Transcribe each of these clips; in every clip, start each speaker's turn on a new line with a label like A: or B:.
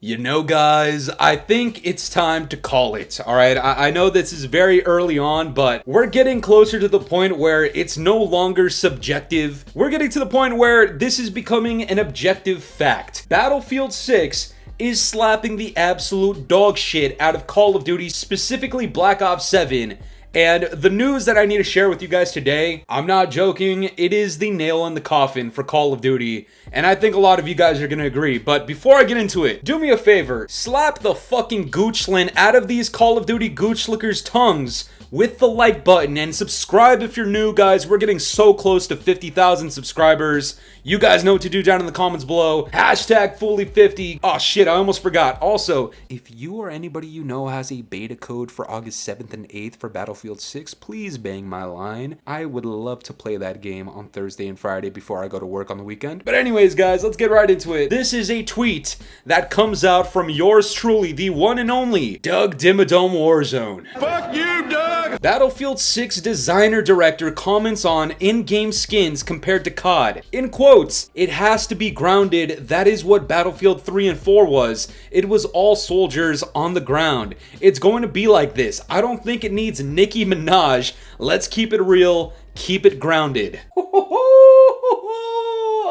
A: You know, guys, I think it's time to call it, alright? I know this is very early on, but we're getting closer to the point where it's no longer subjective. We're getting to the point where this is becoming an objective fact. Battlefield 6 is slapping the absolute dog shit out of Call of Duty, specifically Black Ops 7. And the news that I need to share with you guys today, I'm not joking, it is the nail in the coffin for Call of Duty, and I think a lot of you guys are gonna agree. But before I get into it, do me a favor, slap the fucking Goochland out of these Call of Duty Gooch Lickers' tongues with the like button, and subscribe if you're new, guys. We're getting so close to 50,000 subscribers. You guys know what to do down in the comments below. Hashtag Fooly50. Oh shit, I almost forgot. Also, if you or anybody you know has a beta code for August 7th and 8th for Battlefield 6, please bang my line. I would love to play that game on Thursday and Friday before I go to work on the weekend. But anyways, guys, let's get right into it. This is a tweet that comes out from yours truly, the one and only Doug Dimmadome Warzone.
B: Fuck you, Doug!
A: Battlefield 6 designer director comments on in-game skins compared to COD. In quotes, "It has to be grounded. That is what Battlefield 3 and 4 was. It was all soldiers on the ground. It's going to be like this. I don't think it needs Nicki Minaj. Let's keep it real. Keep it grounded."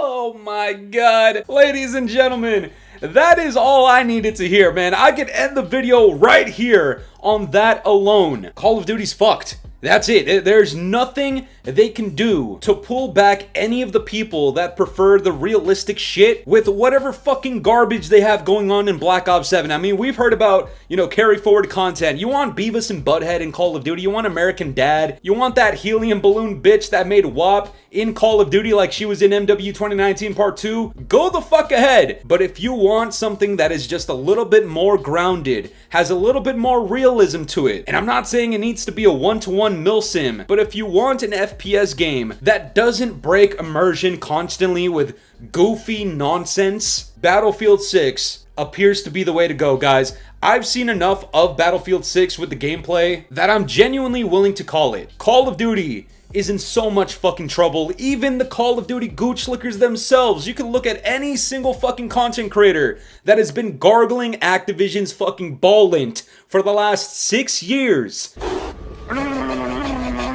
A: Oh my god. Ladies and gentlemen, that is all I needed to hear, man. I could end the video right here on that alone. Call of Duty's fucked. That's it. There's nothing they can do to pull back any of the people that prefer the realistic shit with whatever fucking garbage they have going on in Black Ops 7. I mean, we've heard about, carry forward content. You want BEAVIS and BUTTHEAD in Call of Duty. You want American Dad. You want that helium balloon bitch that made WAP in Call of Duty like she was in MW 2019 Part 2. Go the fuck ahead. But if you want something that is just a little bit more grounded, has a little bit more realism to it, and I'm not saying it needs to be a one-to-one milsim, but if you want an FPS game that doesn't break immersion constantly with goofy nonsense, Battlefield 6 appears to be the way to go, guys. I've seen enough of Battlefield 6 with the gameplay that I'm genuinely willing to call it. Call of Duty is in so much fucking trouble. Even the Call of Duty Gooch Lickers themselves. You can look at any single fucking content creator that has been gargling Activision's fucking ball lint for the last 6 years,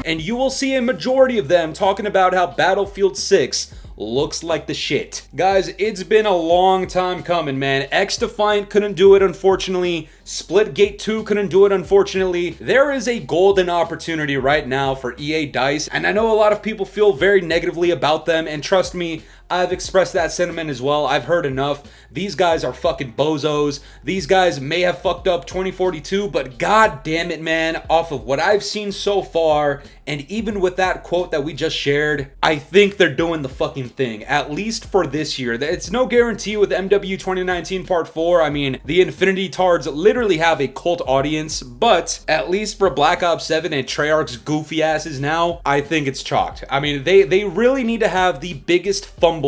A: and you will see a majority of them talking about how Battlefield 6 looks like the shit. Guys, it's been a long time coming, man. X-Defiant couldn't do it, unfortunately. Splitgate 2 couldn't do it, unfortunately. There is a golden opportunity right now for EA DICE, and I know a lot of people feel very negatively about them, and trust me, I've expressed that sentiment as well. I've heard enough. These guys are fucking bozos. These guys may have fucked up 2042, but god damn it, man, off of what I've seen so far, and even with that quote that we just shared, I think they're doing the fucking thing, at least for this year. It's no guarantee with MW 2019 Part 4. I mean, the Infinity Tards literally have a cult audience, but at least for Black Ops 7 and Treyarch's goofy asses now, I think it's chalked. I mean, they really need to have the biggest fumble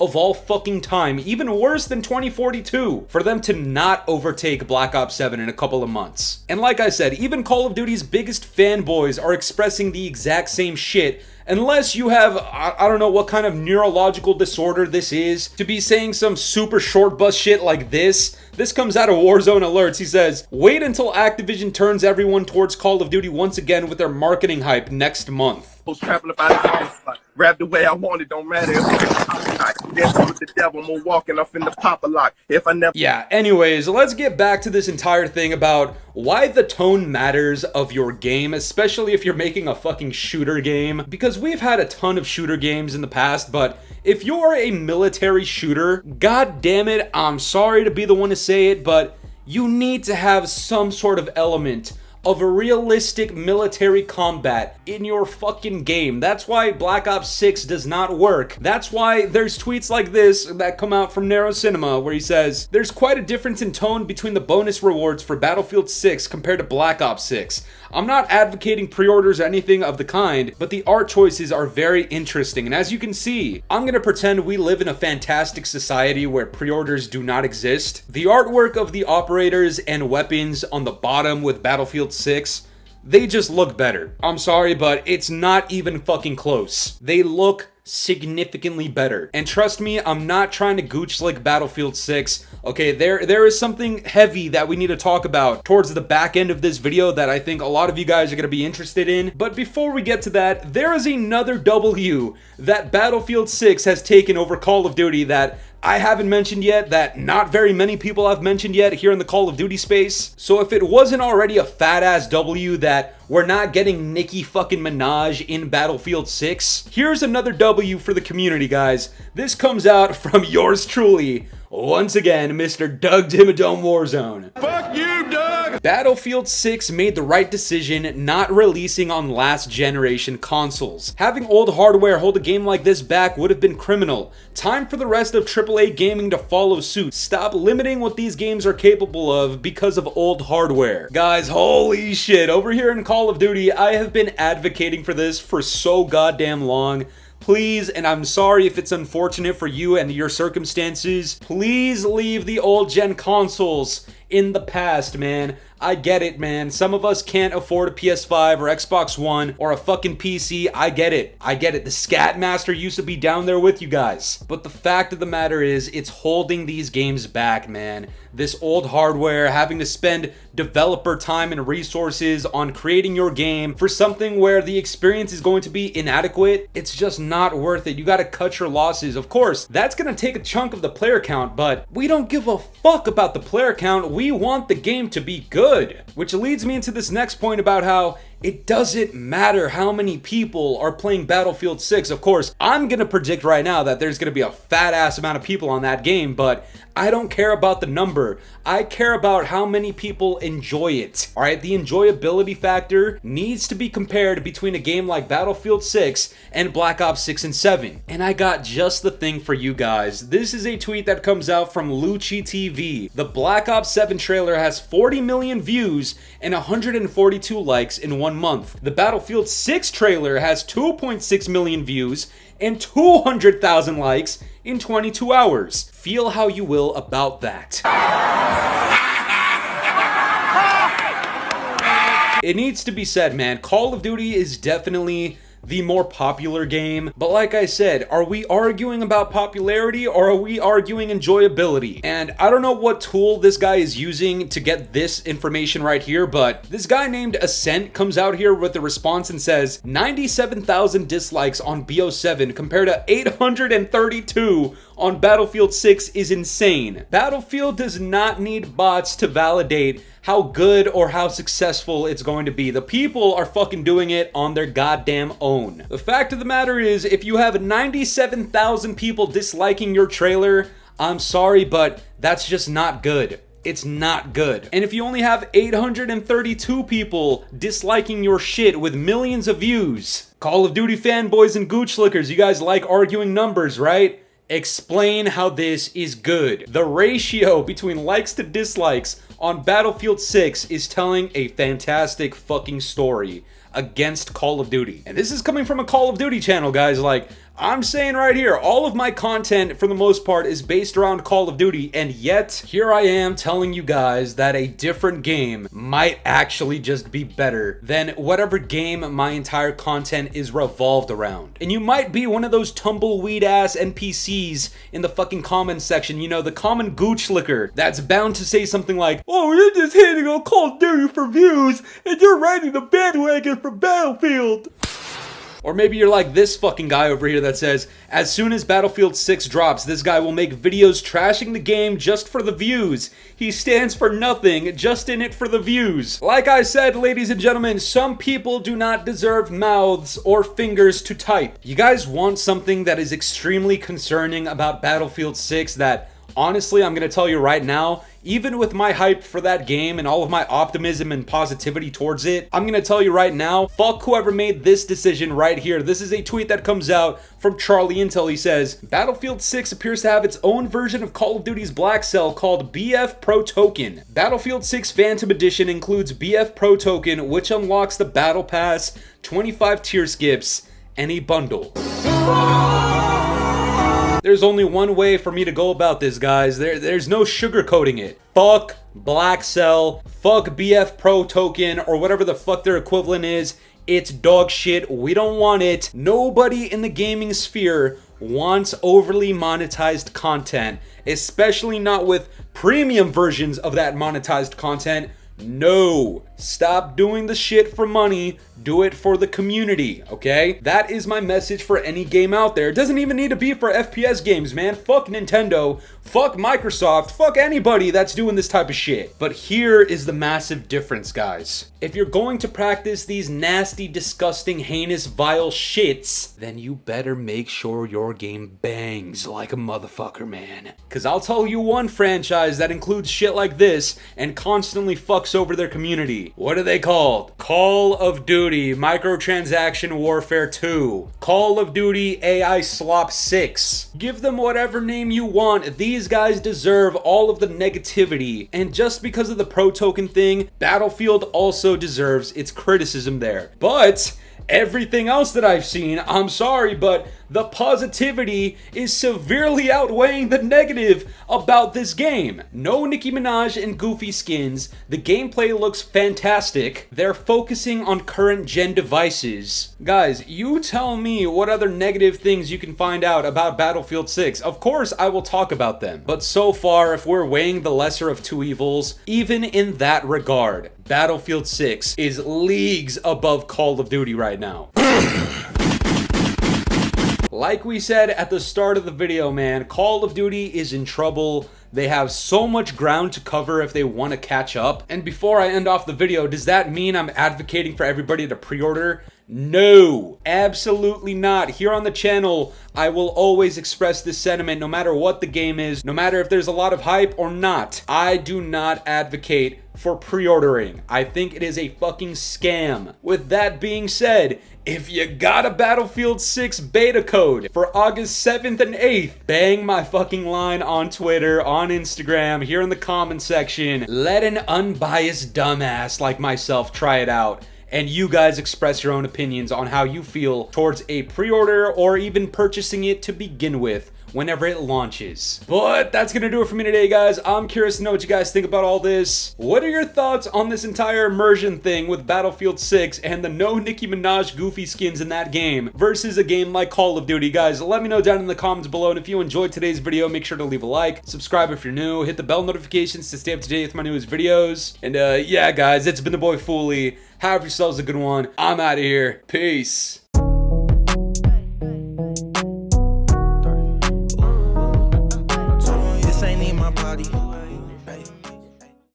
A: of all fucking time, even worse than 2042, for them to not overtake Black Ops 7 in a couple of months. And like I said, even Call of Duty's biggest fanboys are expressing the exact same shit, unless you have, I don't know what kind of neurological disorder this is, to be saying some super short bus shit like this. This comes out of Warzone Alerts. He says, "Wait until Activision turns everyone towards Call of Duty once again with their marketing hype next month."
B: Grab the way I want it, don't matter if I'm with the devil, I'm walking off in the pop a lock. If I never.
A: Yeah, anyways, let's get back to this entire thing about why the tone matters of your game, especially if you're making a fucking shooter game, because we've had a ton of shooter games in the past, but if you're a military shooter, god damn it, I'm sorry to be the one to say it, but you need to have some sort of element of a realistic military combat in your fucking game. That's why Black Ops 6 does not work. That's why there's tweets like this that come out from Narrow Cinema where he says, "There's quite a difference in tone between the bonus rewards for Battlefield 6 compared to Black Ops 6. I'm not advocating pre-orders or anything of the kind, but the art choices are very interesting. And as you can see, I'm gonna pretend we live in a fantastic society where pre-orders do not exist. The artwork of the operators and weapons on the bottom with Battlefield 6, they just look better. I'm sorry, but it's not even fucking close. They look significantly better. And trust me, I'm not trying to gooch like Battlefield 6. Okay, there is something heavy that we need to talk about towards the back end of this video that I think a lot of you guys are going to be interested in. But before we get to that, there is another W that Battlefield 6 has taken over Call of Duty that I haven't mentioned yet, that not very many people have mentioned yet here in the Call of Duty space. So if it wasn't already a fat ass W that we're not getting Nicki fucking Minaj in Battlefield 6, here's another W for the community, guys. This comes out from yours truly, once again, Mr. Doug Dimmadome Warzone.
B: Fuck you, Doug!
A: Battlefield 6 made the right decision not releasing on last generation consoles. Having old hardware hold a game like this back would have been criminal. Time for the rest of AAA gaming to follow suit. Stop limiting what these games are capable of because of old hardware. Guys, holy shit, over here in Call of Duty, I have been advocating for this for so goddamn long. Please, and I'm sorry if it's unfortunate for you and your circumstances, please leave the old gen consoles in the past, man. I get it, man. Some of us can't afford a PS5 or Xbox One or a fucking PC. I get it. I get it. The Scatmaster used to be down there with you guys. But the fact of the matter is, it's holding these games back, man. This old hardware, having to spend developer time and resources on creating your game for something where the experience is going to be inadequate, it's just not worth it. You gotta cut your losses. Of course, that's gonna take a chunk of the player count, but we don't give a fuck about the player count. We want the game to be good. Which leads me into this next point about how it doesn't matter how many people are playing Battlefield 6. Of course, I'm gonna predict right now that there's gonna be a fat ass amount of people on that game, but I don't care about the number. I care about how many people enjoy it. Alright, the enjoyability factor needs to be compared between a game like Battlefield 6 and Black Ops 6 and 7. And I got just the thing for you guys. This is a tweet that comes out from Lucci TV. The Black Ops 7 trailer has 40 million views and 142 likes in 1 month. The Battlefield 6 trailer has 2.6 million views and 200,000 likes in 22 hours. Feel how you will about that. It needs to be said, man, Call of Duty is definitely the more popular game, but like I said, are we arguing about popularity or are we arguing enjoyability? And I don't know what tool this guy is using to get this information right here, but this guy named Ascent comes out here with a response and says 97,000 dislikes on BO7 compared to 832 on Battlefield 6 is insane. Battlefield does not need bots to validate how good or how successful it's going to be. The people are fucking doing it on their goddamn own. The fact of the matter is, if you have 97,000 people disliking your trailer, I'm sorry, but that's just not good. It's not good. And if you only have 832 people disliking your shit with millions of views, Call of Duty fanboys and gooch lickers, you guys like arguing numbers, right? Explain how this is good. The ratio between likes to dislikes on Battlefield 6 is telling a fantastic fucking story against Call of Duty. And this is coming from a Call of Duty channel, guys. Like, I'm saying right here, all of my content, for the most part, is based around Call of Duty, and yet, here I am telling you guys that a different game might actually just be better than whatever game my entire content is revolved around. And you might be one of those tumbleweed-ass NPCs in the fucking comments section, you know, the common gooch licker that's bound to say something like, "Oh, you're just hating on Call of Duty for views, and you're riding the bandwagon for Battlefield." Or maybe you're like this fucking guy over here that says, as soon as Battlefield 6 drops, this guy will make videos trashing the game just for the views. He stands for nothing, just in it for the views. Like I said, ladies and gentlemen, some people do not deserve mouths or fingers to type. You guys want something that is extremely concerning about Battlefield 6 that, honestly, I'm gonna tell you right now, even with my hype for that game and all of my optimism and positivity towards it, I'm gonna tell you right now, fuck whoever made this decision right here. This is a tweet that comes out from Charlie Intel. He says, Battlefield 6 appears to have its own version of Call of Duty's Black Cell called BF Pro Token. Battlefield 6 Phantom Edition includes BF Pro Token, which unlocks the Battle Pass, 25 tier skips, and a bundle. There's only one way for me to go about this, guys. There's no sugarcoating it. Fuck Black Cell, fuck BF Pro Token, or whatever the fuck their equivalent is It's dog shit. We don't want it. Nobody in the gaming sphere wants overly monetized content, especially not with premium versions of that monetized content. No, stop doing the shit for money. Do it for the community, okay? That is my message for any game out there. It doesn't even need to be for FPS games, man. Fuck Nintendo, fuck Microsoft, fuck anybody that's doing this type of shit. But here is the massive difference, guys. If you're going to practice these nasty, disgusting, heinous, vile shits, then you better make sure your game bangs like a motherfucker, man. Cause I'll tell you one franchise that includes shit like this and constantly fucks over their community. What are they called? Call of Duty Microtransaction Warfare 2. Call of Duty AI Slop 6. Give them whatever name you want. These guys deserve all of the negativity. And just because of the pro token thing, Battlefield also deserves its criticism there. But everything else that I've seen, I'm sorry, but the positivity is severely outweighing the negative about this game. No Nicki Minaj and Goofy skins. The gameplay looks fantastic. They're focusing on current gen devices. Guys, you tell me what other negative things you can find out about Battlefield 6. Of course, I will talk about them. But so far, if we're weighing the lesser of two evils, even in that regard, Battlefield 6 is leagues above Call of Duty right now. Like we said at the start of the video, man, Call of Duty is in trouble. They have so much ground to cover if they want to catch up. And before I end off the video, does that mean I'm advocating for everybody to pre-order? No, absolutely not. Here on the channel, I will always express this sentiment no matter what the game is, no matter if there's a lot of hype or not. I do not advocate for pre-ordering. I think it is a fucking scam. With that being said, if you got a Battlefield 6 beta code for August 7th and 8th, bang my fucking line on Twitter, on Instagram, here in the comment section. Let an unbiased dumbass like myself try it out. And you guys express your own opinions on how you feel towards a pre-order or even purchasing it to begin with whenever it launches. But that's gonna do it for me today, guys. I'm curious to know what you guys think about all this. What are your thoughts on this entire immersion thing with Battlefield 6 and the no Nicki Minaj Goofy skins in that game versus a game like Call of Duty? Guys, let me know down in the comments below, and if you enjoyed today's video, make sure to leave a like, subscribe if you're new, hit the bell notifications to stay up to date with my newest videos. And yeah, guys, it's been the boy Fooly. Have yourselves a good one. I'm out of here. Peace.